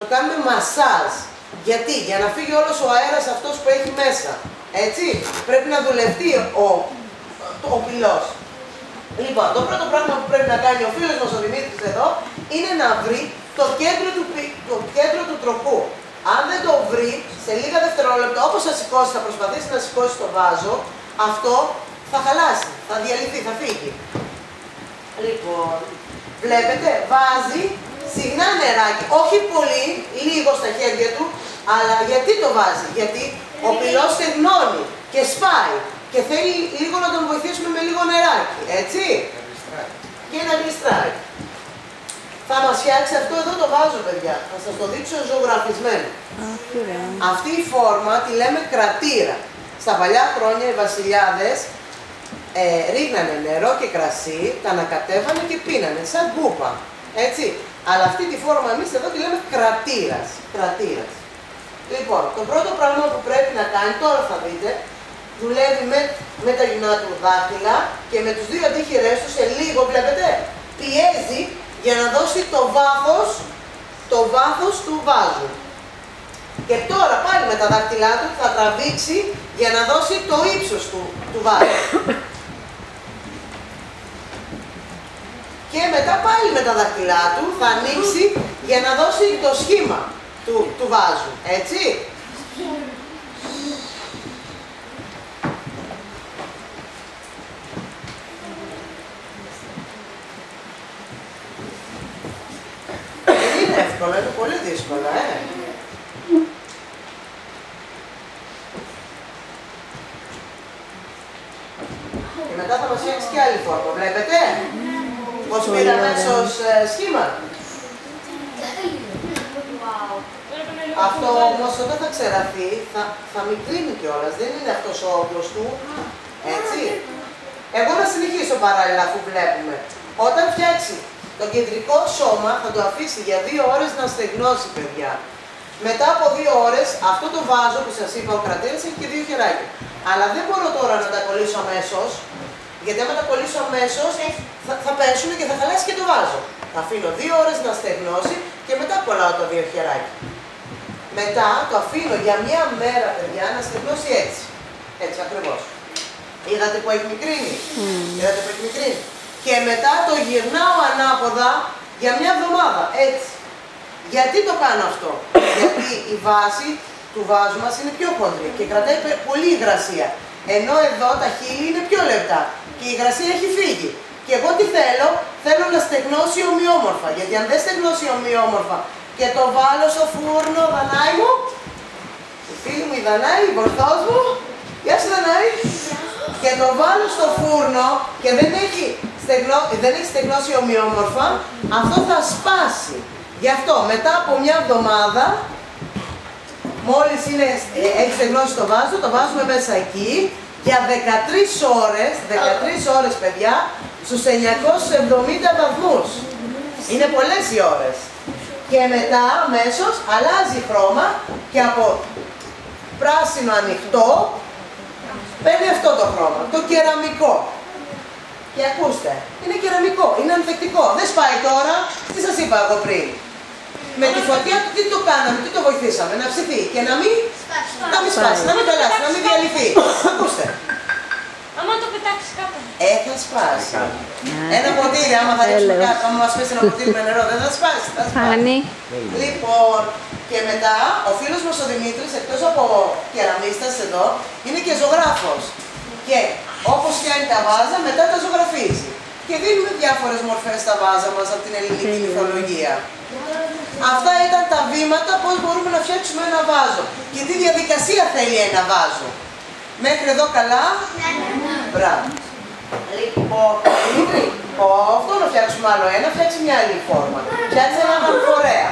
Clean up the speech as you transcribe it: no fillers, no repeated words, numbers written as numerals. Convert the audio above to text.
του κάνουμε μασάζ. Γιατί, για να φύγει όλος ο αέρας αυτός που έχει μέσα. Έτσι, πρέπει να δουλευτεί ο πυλός. Λοιπόν, το πρώτο πράγμα που πρέπει να κάνει ο φίλος μας ο Δημήτρης εδώ είναι να βρει το κέντρο του τροχού. Αν δεν το βρει, σε λίγα δευτερόλεπτα, όπως θα σηκώσει, θα προσπαθήσει να σηκώσει το βάζο, αυτό θα χαλάσει, θα διαλυθεί, θα φύγει. Λοιπόν, βλέπετε, βάζει συχνά νεράκι, όχι πολύ, λίγο στα χέρια του, αλλά γιατί το βάζει? Γιατί ο πυλός στεγνώνει και σπάει και θέλει λίγο να τον βοηθήσουμε με λίγο νεράκι, έτσι, και να γλιστράει. Θα μας φτιάξει αυτό εδώ το βάζο, παιδιά. Θα σας το δείξω ζωγραφισμένο. Αυτή η φόρμα τη λέμε κρατήρα. Στα παλιά χρόνια οι βασιλιάδες ρίχνανε νερό και κρασί, τα ανακατεύανε και πίνανε, σαν κούπα. Έτσι. Αλλά αυτή τη φόρμα εμείς εδώ τη λέμε κρατήρας. Κρατήρας. Λοιπόν, το πρώτο πράγμα που πρέπει να κάνει, τώρα θα δείτε, δουλεύει με τα γυμνά του δάχτυλα και με τους δύο αντίχειρές του σε λίγο, βλέπετε, πιέζει για να δώσει το βάθος του βάζου. Και τώρα πάλι με τα δάχτυλά του θα τραβήξει για να δώσει το ύψος του βάζου. Και μετά πάλι με τα δάχτυλά του θα ανοίξει για να δώσει το σχήμα του βάζου. Έτσι. Δεν είναι εύκολο, είναι πολύ δύσκολο, Και μετά θα μας φτιάξει και άλλη φόρμα, βλέπετε. Πώς πήρα αμέσως σχήμα. Αυτό όμως όταν θα ξεραθεί θα μικρύνει κιόλας, δεν είναι αυτός ο όγκος του, έτσι. Εγώ να συνεχίσω παράλληλα αφού βλέπουμε. Όταν φτιάξει το κεντρικό σώμα θα το αφήσει για 2 ώρες να στεγνώσει, παιδιά. Μετά από 2 ώρες αυτό το βάζο που σας είπα, ο κρατήρας έχει και 2 χεράκια. Αλλά δεν μπορώ τώρα να τα κολλήσω αμέσως, γιατί άμα τα κολλήσω αμέσως θα πέσουν και θα χαλάσει και το βάζο. Θα αφήνω 2 ώρες να στεγνώσει και μετά κολλάω τα 2 χεράκια. Μετά το αφήνω για 1 μέρα, παιδιά, να στεγνώσει έτσι. Έτσι ακριβώς. Είδατε που έχει μικρύνει. Είδατε που έχει μικρύνει. Και μετά το γυρνάω ανάποδα για 1 εβδομάδα. Έτσι. Γιατί το κάνω αυτό? Γιατί η βάση του βάζου μας είναι πιο χοντρή και κρατάει πολύ υγρασία. Ενώ εδώ τα χείλη είναι πιο λεπτά και η υγρασία έχει φύγει. Και εγώ τι θέλω να στεγνώσει ομοιόμορφα. Γιατί αν δεν στεγνώσει ομοιόμορφα και το βάλω στο φούρνο, Δανάη μου, η φίλη μου η Δανάη, η βοηθός μου, γεια σου Δανάη, και το βάλω στο φούρνο και δεν έχει στεγνώσει ομοιόμορφα, αυτό θα σπάσει. Γι' αυτό μετά από 1 εβδομάδα, μόλις έχει στεγνώσει το βάζο, το βάζουμε μέσα εκεί για 13 ώρες, παιδιά, στους 970 βαθμούς. Είναι πολλές οι ώρες. Και μετά αμέσως αλλάζει χρώμα και από πράσινο ανοιχτό παίρνει αυτό το χρώμα, το κεραμικό. Και ακούστε, είναι κεραμικό, είναι ανθεκτικό. Δεν σπάει τώρα, τι σας είπα εγώ πριν. Με τη φωτιά τι το κάναμε, τι το βοηθήσαμε, να ψηθεί και να μην σπάσει, να μην πελάσει, να μην διαλυθεί. Ακούστε. Άμα το πετάξεις κάπου. Θα σπάσει. Ένα ποτήρι, άμα θα ρίξουμε κάτω, άμα μας πέσει ένα ποτήρι με νερό, δεν θα σπάσει. Λοιπόν, και μετά ο φίλος μας ο Δημήτρης, εκτός από κεραμίστας εδώ, είναι και ζωγράφος. Και όπως φτιάχνει τα βάζα, μετά τα ζωγραφίζει. Και δίνουμε διάφορες μορφές στα βάζα μας από την ελληνική μυθολογία. Αυτά ήταν τα βήματα πώς μπορούμε να φτιάξουμε ένα βάζο. Και τι διαδικασία θέλει ένα βάζο. Μέχρι εδώ καλά. Μπράβο. Λοιπόν, Δημήτρη, αυτό να φτιάξουμε άλλο ένα, φτιάξει μια άλλη φόρμα. Φτιάξει έναν φορέα.